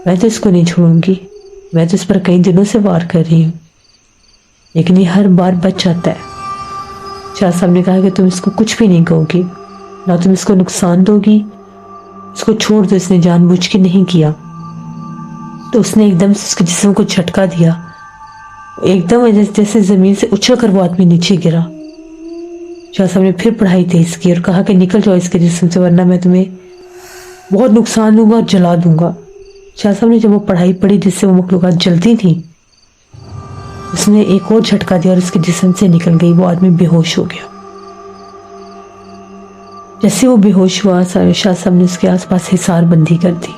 میں تو اس کو نہیں چھوڑوں گی، میں تو اس پر کئی دنوں سے وار کر رہی ہوں، لیکن یہ ہر بار بچ جاتا ہے۔ شاہ صاحب نے کہا کہ تم اس کو کچھ بھی نہیں کہو گی، نہ تم اس کو نقصان دو گی، اس کو چھوڑ دو، اس نے جان بوجھ کے نہیں کیا۔ تو اس نے ایک دم سے اس کے جسم کو جھٹکا دیا، ایک دم جیسے زمین سے اچھل کر وہ آدمی نیچے گرا۔ شاہ صاحب نے پھر پڑھائی تیز کی اور کہا کہ نکل جاؤ اس کے جسم سے، ورنہ میں تمہیں بہت نقصان دوں گا اور جلا دوں گا۔ شاہ صاحب نے جب وہ پڑھائی پڑھی جس سے وہ مخلوقات جلتی تھیں، اس نے ایک اور جھٹکا دیا اور اس کے جسم سے نکل گئی، وہ آدمی بے ہوش ہو گیا۔ جیسے وہ بے ہوش ہوا، شاہ صاحب نے اس کے آس پاس حصار بندی کر دی،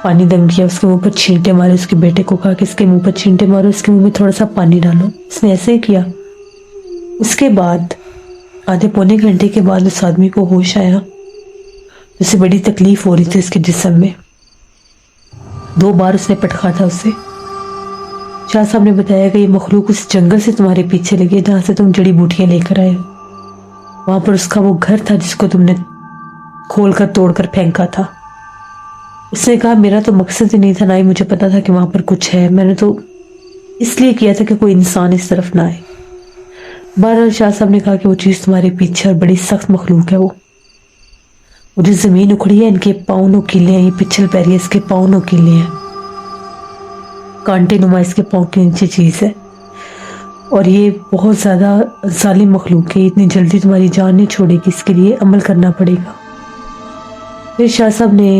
پانی دم کیا، اس کے منہ پر چھینٹے مارے، اس کے بیٹے کو کہا کہ اس کے منہ پر چھینٹے مارو، اس کے منہ میں تھوڑا سا پانی ڈالو۔ اس نے ایسے ہی کیا۔ اس کے بعد آدھے پونے گھنٹے کے بعد اس آدمی کو ہوش آیا، اسے بڑی تکلیف ہو رہی تھی اس کے جسم میں، 2 بار اس نے پٹکا تھا اسے۔ شاہ صاحب نے بتایا کہ یہ مخلوق اس جنگل سے تمہارے پیچھے لگی ہے جہاں سے تم جڑی بوٹیاں لے کر آئے ہو، وہاں پر اس کا وہ گھر تھا جس کو تم نے کھول کر توڑ کر پھینکا تھا۔ اس نے کہا میرا تو مقصد ہی نہیں تھا، نہ ہی مجھے پتا تھا کہ وہاں پر کچھ ہے، میں نے تو اس لیے کیا تھا کہ کوئی انسان اس طرف نہ آئے۔ بہرحال شاہ صاحب نے کہا کہ وہ چیز تمہارے پیچھے اور بڑی سخت مخلوق ہے، وہ جو زمین اکھڑی ہے، ان کے پاؤں نوکیلے ہیں، یہ پچھل پیر ہے، اس کے پاؤں نوکیلے ہیں، کانٹے نما اس کے پاؤں کے نیچے چیز ہے، اور یہ بہت زیادہ ظالم مخلوق ہے، اتنی جلدی تمہاری جان نہیں چھوڑے گی، اس کے لیے عمل کرنا پڑے گا۔ پھر شاہ صاحب نے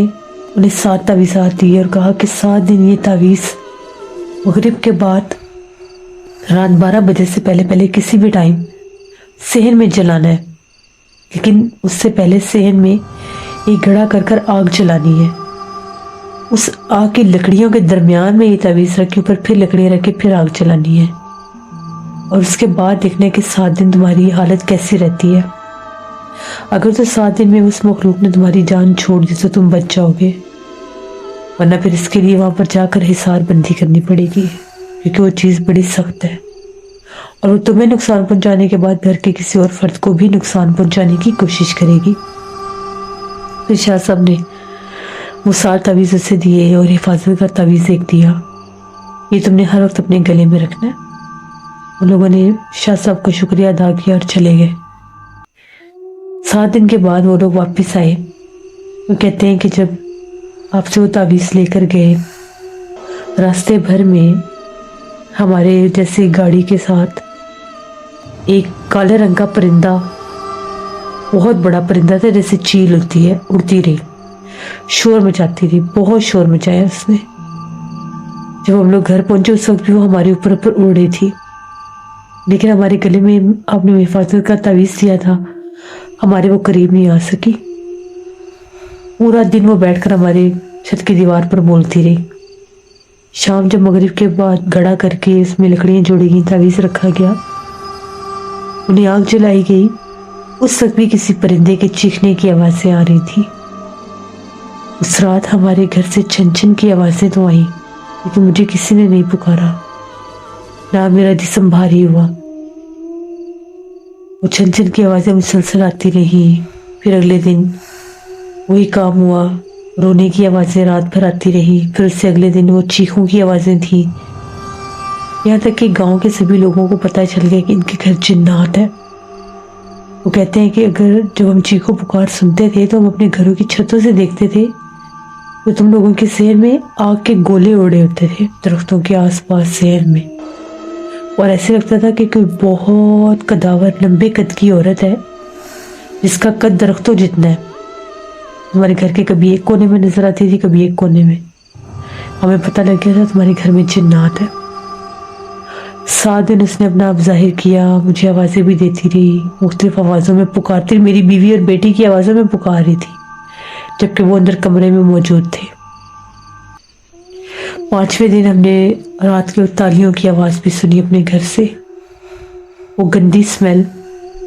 انہیں 7 تعویذات دی اور کہا کہ 7 دن یہ تعویذ مغرب کے بعد رات 12 بجے سے پہلے کسی بھی ٹائم صحن میں جلانا ہے، لیکن اس سے پہلے صحن میں ایک گڑھا کر آگ جلانی ہے، اس آگ کی لکڑیوں کے درمیان میں یہ تعویذ رکھ کے اوپر پھر لکڑیاں رکھ کے پھر آگ جلانی ہے، اور اس کے بعد دیکھنا ہے کہ 7 دن تمہاری حالت کیسی رہتی ہے۔ اگر تو 7 دن میں اس مخلوق نے تمہاری جان چھوڑ دی تو تم بچ جاؤ گے، ورنہ پھر اس کے لیے وہاں پر جا کر حصار بندی کرنی پڑے گی، کیونکہ وہ چیز بڑی سخت ہے، اور وہ تمہیں نقصان پہنچانے کے بعد گھر کے کسی اور فرد کو بھی نقصان پہنچانے کی کوشش کرے گی۔ پھر شاہ صاحب نے وہ 7 تعویذ اسے دیے اور حفاظت کا تعویذ ایک دیا، یہ تم نے ہر وقت اپنے گلے میں رکھنا ہے۔ ان لوگوں نے شاہ صاحب کا شکریہ ادا کیا اور چلے گئے۔ 7 دن کے بعد وہ لوگ واپس آئے۔ وہ کہتے ہیں کہ جب آپ سے وہ تعویذ لے کر گئے، راستے بھر میں ہمارے جیسے گاڑی کے ساتھ ایک کالے رنگ کا پرندہ، بہت بڑا پرندہ تھا، جیسے چیل ہوتی ہے، اڑتی رہی، شور مچاتی رہی، بہت شور مچایا اس نے۔ جب ہم لوگ گھر پہنچے اس وقت بھی وہ ہمارے اوپر اڑ رہی تھی، لیکن ہمارے گلے میں آپ نے حفاظت کا تعویذ دیا تھا، ہمارے وہ قریب نہیں آ سکی۔ پورا دن وہ بیٹھ کر ہمارے چھت کی دیوار پر بولتی رہی۔ شام جب مغرب کے بعد گڑھا کر کے اس میں لکڑیاں جوڑی گئی، تعویذ رکھا گیا، انہیں آگ جلائی گئی، اس وقت بھی کسی پرندے کے چیخنے کی آوازیں آ رہی تھی۔ اس رات ہمارے گھر سے چھن چھن کی آوازیں تو آئیں، لیکن مجھے کسی نے نہیں پکارا، نہ میرا جسم بھاری ہوا۔ وہ چھن چھن کی آوازیں مسلسل آتی رہی۔ پھر اگلے دن وہی کام ہوا، رونے کی آوازیں رات بھر آتی رہی۔ پھر اس سے اگلے دن وہ چیخوں کی آوازیں تھیں، یہاں تک کہ گاؤں کے سبھی لوگوں کو پتہ چل گیا کہ ان کے گھر جنات ہے۔ وہ کہتے ہیں کہ اگر جب ہم چیخوں پکار سنتے تھے تو ہم اپنے گھروں کی چھتوں سے دیکھتے تھے تو تم لوگوں کے شہر میں آگ کے گولے اڑے ہوتے تھے درختوں کے آس پاس شہر میں، اور ایسے لگتا تھا کہ کوئی بہت قداور لمبے قد کی عورت ہے جس کا قد درختوں جتنا ہے، ہمارے گھر کے کبھی ایک کونے میں نظر آتی تھی، کبھی ایک کونے میں۔ ہمیں پتہ لگ گیا تھا تمہارے گھر میں جنات ہے۔ 7 دن اس نے اپنا آپ ظاہر کیا، مجھے آوازیں بھی دیتی رہی، مختلف آوازوں میں پکارتی رہی، میری بیوی اور بیٹی کی آوازوں میں پکار رہی تھی، جبکہ وہ اندر کمرے میں موجود تھے۔ 5ویں دن ہم نے رات کے تالیوں کی آواز بھی سنی اپنے گھر سے۔ वो गंदी स्मेल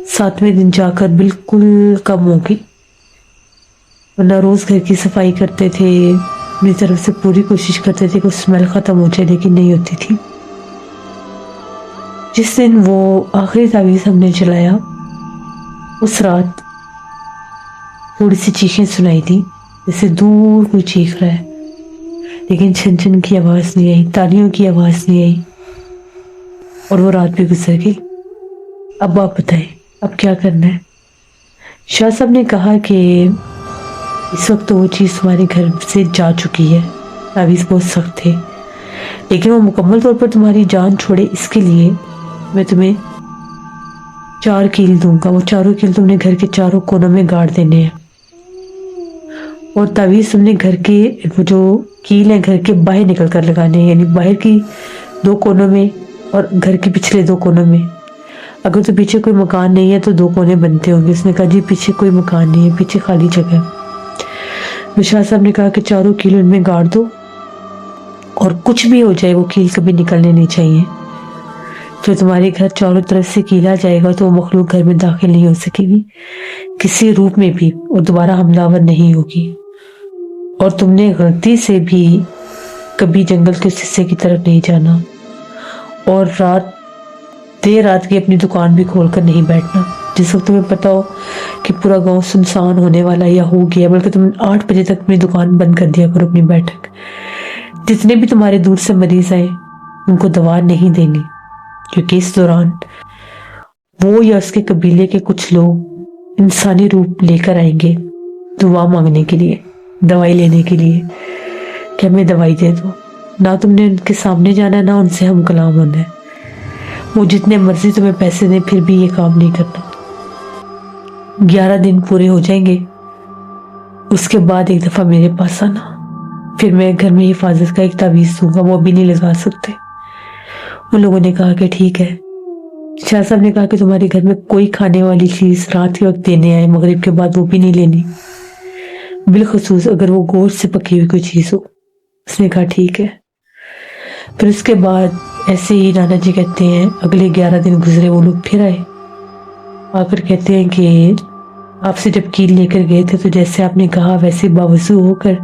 7वें दिन जाकर बिल्कुल कम हो गई। वरना रोज घर की सफाई करते थे, अपनी तरफ से पूरी कोशिश करते थे कि स्मेल खत्म हो जाए, लेकिन नहीं होती थी। जिस दिन वो आखिरी तावीज़ हमने जलाया, उस रात थोड़ी सी चीखें सुनाई दी, जैसे दूर कोई चीख रहा है, लेकिन छन छन की आवाज नहीं आई, तालियों की आवाज नहीं आई, और वो रात भी गुजर गई। अब आप बताएं, अब क्या करना है? शाह साहब ने कहा कि इस वक्त तो वो चीज़ तुम्हारे घर से जा चुकी है, तावीज़ बहुत सख्त थे, लेकिन वो मुकम्मल तौर पर तुम्हारी जान छोड़े, इसके लिए मैं तुम्हें 4 कील दूंगा। वो चारों कील तुमने घर के चारों कोनों में गाड़ देने हैं, और तावीज़ तुमने घर के वो जो कील है घर के बाहर निकल कर लगाने हैं, यानी बाहर की 2 कोनों में और घर के पिछले 2 कोनों में। अगर तो पीछे कोई मकान नहीं है तो 2 कोने बनते होंगे। उसने कहा जी पीछे कोई मकान नहीं है, पीछे खाली जगह है। शाह साहब ने कहा कि चारों कील उनमें गाड़ दो, और कुछ भी हो जाए वो कील कभी निकलने नहीं चाहिए। जो तुम्हारे घर चारों तरफ से कीला जाएगा तो वो मखलूक घर में दाखिल नहीं हो सकेगी किसी रूप में भी, और दोबारा हमलावर नहीं होगी। और तुमने गलती से भी कभी जंगल के उस हिस्से की तरफ नहीं जाना, और देर रात की अपनी दुकान भी खोलकर नहीं बैठना। जिस वक्त तुम्हें पता हो कि पूरा गांव सुनसान होने वाला या हो गया, बल्कि तुम 8 बजे तक अपनी दुकान बंद कर दिया करो, अपनी बैठक। जितने भी तुम्हारे दूर से मरीज आए उनको दवा नहीं देनी, क्योंकि इस दौरान वो या उसके कबीले के कुछ लोग इंसानी रूप लेकर आएंगे दुआ मांगने के लिए, दवाई लेने के लिए कि हमें दवाई दे दो। ना तुमने उनके सामने जाना, ना उनसे हम कलाम होना है। वो जितने मर्जी तुम्हें पैसे दें फिर भी ये काम नहीं करना। 11 दिन पूरे हो जाएंगे, उसके बाद एक दफा मेरे पास आना, फिर मैं घर में हिफाजत का एक तावीज़ दूंगा, वो भी नहीं लगा सकते। उन लोगों ने कहा कि ठीक है। शाह साहब ने कहा कि तुम्हारे घर में कोई खाने वाली चीज रात के वक्त देने आए मगरिब के बाद, वो भी नहीं लेनी, बिलखसूस अगर वो गोश्त से पकी हुई कोई चीज हो। उसने कहा ठीक है। फिर उसके बाद ऐसे ही नाना जी कहते हैं अगले 11 दिन गुजरे, वो लोग फिर आए, आकर कहते हैं कि आपसे जब कील लेकर गए थे तो जैसे आपने कहा वैसे बावजूद होकर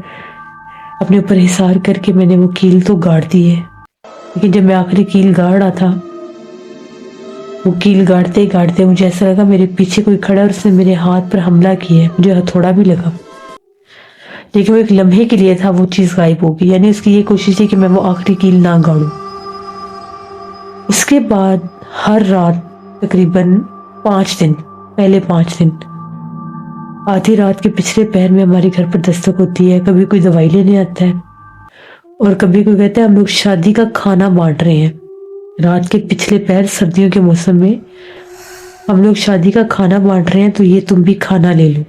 अपने ऊपर हिसार करके मैंने वो कील तो गाड़ दी है, लेकिन जब मैं आखिरी कील गाड़ रहा था, वो कील गाड़ते गाड़ते मुझे ऐसा लगा मेरे पीछे कोई खड़ा और उसने मेरे हाथ पर हमला किया है। मुझे हथौड़ा भी लगा, लेकिन वो एक लम्हे के लिए था, वो चीज गायब हो गई। यानी उसकी ये कोशिश थी कि मैं वो आखिरी कील ना गाड़ूं। उसके बाद हर रात तकरीबन 5 दिन, पहले 5 दिन आधी रात के पिछले पैर में हमारे घर पर दस्तक होती है। कभी कोई दवाई लेने आता है, और कभी कोई कहता है हम लोग शादी का खाना बांट रहे हैं। रात के पिछले पैर सर्दियों के मौसम में हम लोग शादी का खाना बांट रहे हैं, तो ये तुम भी खाना ले लो।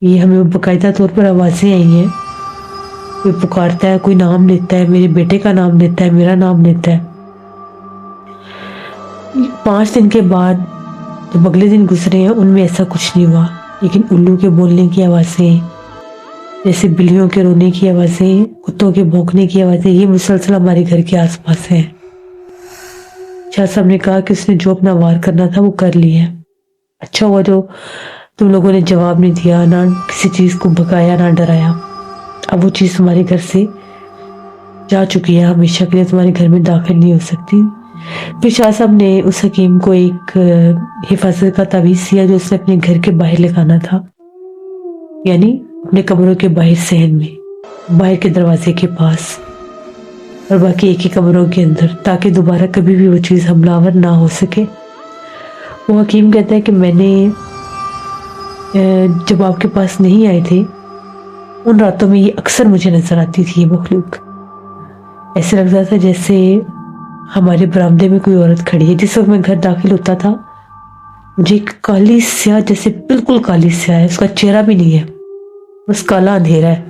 ये हमें बाकायदा तौर पर आवाजें आई हैं, कोई पुकारता है, कोई नाम लेता है, मेरे बेटे का नाम लेता है, मेरा नाम लेता है। 5 दिन के बाद जब अगले दिन गुजरे हैं उनमें ऐसा कुछ नहीं हुआ, लेकिन उल्लू के बोलने की आवाजें, जैसे बिल्लियों के रोने की आवाजें, कुत्तों के भौंकने की आवाजें, ये मुसलसल हमारे घर के आसपास हैं। शाह साहब ने कहा कि उसने जो अपना वार करना था वो कर लिया। अच्छा हुआ जो तुम लोगों ने जवाब नहीं दिया, ना किसी चीज को भगाया, ना डराया। अब वो चीज तुम्हारे घर से जा चुकी है, हमेशा के लिए तुम्हारे घर में दाखिल नहीं हो सकती। फिर शाह साहब ने उस हकीम को एक हिफाजत का तावीज़ दिया जो उसने अपने घर के बाहर लगाना था, यानी अपने कमरों के बाहर सहन में, बाहर के दरवाजे के पास, और बाकी एक ही कमरों के अंदर, ताकि दोबारा कभी भी वो चीज़ हमलावर ना हो सके। वो हकीम कहता है कि मैंने जब आपके पास नहीं आए थे उन रातों में ये अक्सर मुझे नजर आती थी, ये मखलूक। ऐसे लगता था जैसे हमारे बरामदे में कोई औरत खड़ी है। जिस वक्त मैं घर दाखिल होता था मुझे एक काली स्याह, जैसे बिल्कुल काली स्याह है, उसका चेहरा भी नहीं है, बस काला अंधेरा है।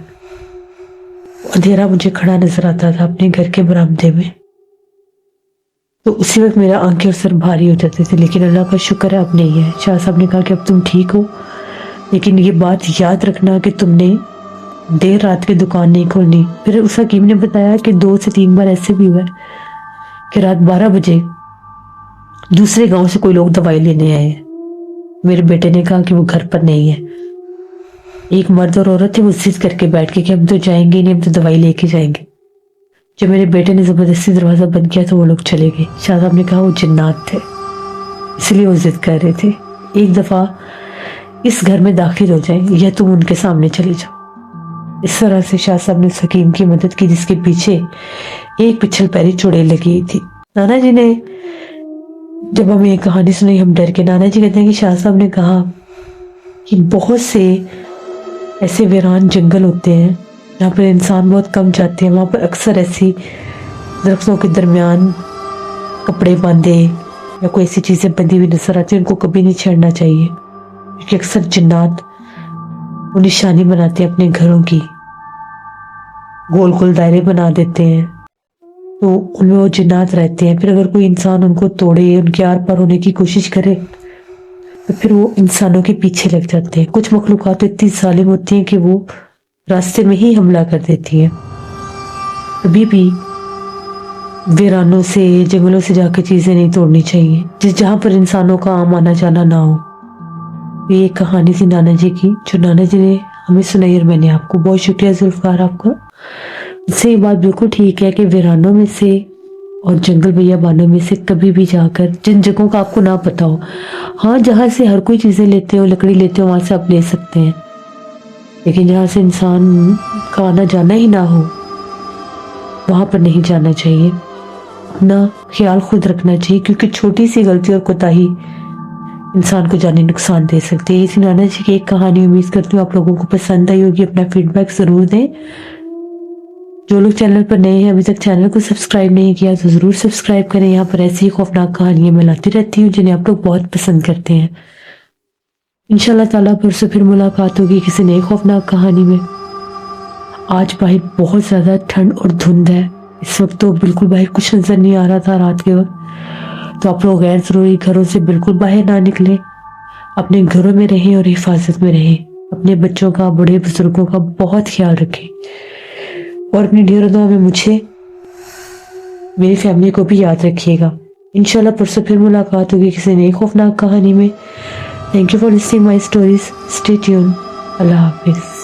अंधेरा मुझे खड़ा नजर आता था अपने घर के बरामदे में। तो उसी वक्त मेरा आंखें और सर भारी हो जाते थे, लेकिन अल्लाह का शुक्र है अब नहीं है। शाह साहब ने कहा कि अब तुम ठीक हो, लेकिन ये बात याद रखना कि तुमने देर रात की दुकान नहीं खोलनी। फिर उस हकीम ने बताया कि 2 से 3 बार ऐसे भी हुआ है कि रात 12 बजे दूसरे गांव से कोई लोग दवाई लेने आए हैं। मेरे बेटे ने कहा कि वो घर पर नहीं है। एक मर्द और औरत थे, वो जिद करके बैठ के कि हम तो जाएंगे नहीं, हम तो दवाई लेके जाएंगे। जब मेरे बेटे ने जबरदस्ती दरवाजा बंद किया तो वो लोग चले गए। शाह साहब ने कहा वो जिन्नात थे, इसलिए वो जिद कर रहे थे एक दफा इस घर में दाखिल हो जाए या तुम उनके सामने चले जाओ। इस तरह से शाह साहब ने उस हकीम की मदद की जिसके पीछे एक पिछल पैरी चुड़ैल लगी थी। नाना जी ने जब हमें ये कहानी सुनाई हम डर के। नाना जी कहते हैं कि शाह साहब ने कहा कि बहुत से ऐसे वीरान जंगल होते हैं जहाँ पर इंसान बहुत कम जाते हैं, वहाँ पर अक्सर ऐसी दरख्तों के दरमियान कपड़े बांधे या कोई ऐसी चीज़ें बंधी हुई नजर आती है, उनको कभी नहीं छेड़ना चाहिए, क्योंकि अक्सर जिन्नात वो निशानी बनाते हैं अपने घरों की, गोल गोल दायरे बना देते हैं, तो उनमें वो जिन्नात रहते हैं। फिर अगर कोई इंसान उनको तोड़े, उनके आर पार होने की कोशिश करे तो फिर वो इंसानों के पीछे लग जाते हैं। कुछ मखलूक़ात इतनी जालिम होती हैं कि वो रास्ते में ही हमला कर देती हैं। कभी भी वीरानों से, जंगलों से जाकर चीज़ें नहीं तोड़नी चाहिए जिस जहाँ पर इंसानों का आम आना जाना ना हो। ये एक कहानी थी नाना जी की जो नाना जी ने हमें सुनाई और मैंने आपको। बहुत शुक्रिया जुल्फ़कार आपका। इससे ये बात बिल्कुल ठीक है कि वीरानों में से और जंगल बियाबानों में से कभी भी जाकर, जिन जगहों का आपको ना पता हो, हाँ जहाँ से हर कोई चीज़ें लेते हो, लकड़ी लेते हो, वहाँ से आप ले सकते हैं, लेकिन जहाँ से इंसान का आना जाना ही ना हो वहाँ पर नहीं जाना चाहिए। अपना ख्याल खुद रखना चाहिए, क्योंकि छोटी सी गलती और कोताही इंसान को जाने नुकसान दे सकती है। इसी नाना जी की एक कहानी उम्मीद करती हूँ आप लोगों को पसंद आई होगी। अपना फीडबैक ज़रूर दें। जो लोग चैनल पर नए हैं, अभी तक चैनल को सब्सक्राइब नहीं किया तो ज़रूर सब्सक्राइब करें। यहाँ पर ऐसी ही खौफनाक कहानियाँ मैं लाती रहती हूँ जिन्हें आप लोग बहुत पसंद करते हैं। इंशाल्लाह ताला परसों फिर मुलाकात होगी किसी नई खौफनाक कहानी में। आज बाहर बहुत ज़्यादा ठंड और धुंध है, इस वक्त तो बिल्कुल बाहर कुछ नज़र नहीं आ रहा था रात के वक्त। तो आप लोग गैर ज़रूरी घरों से बिल्कुल बाहर ना निकलें, अपने घरों में रहें और हिफाजत में रहें। अपने बच्चों का, बड़े बुजुर्गों का बहुत ख्याल रखें और अपनी ढेरों दुआ में मुझे, मेरी फैमिली को भी याद रखिएगा। इंशाल्लाह परसों फिर मुलाकात होगी किसी नई खौफनाक कहानी में। Thank you for listening my stories. Stay tune. अल्लाह हाफिज़।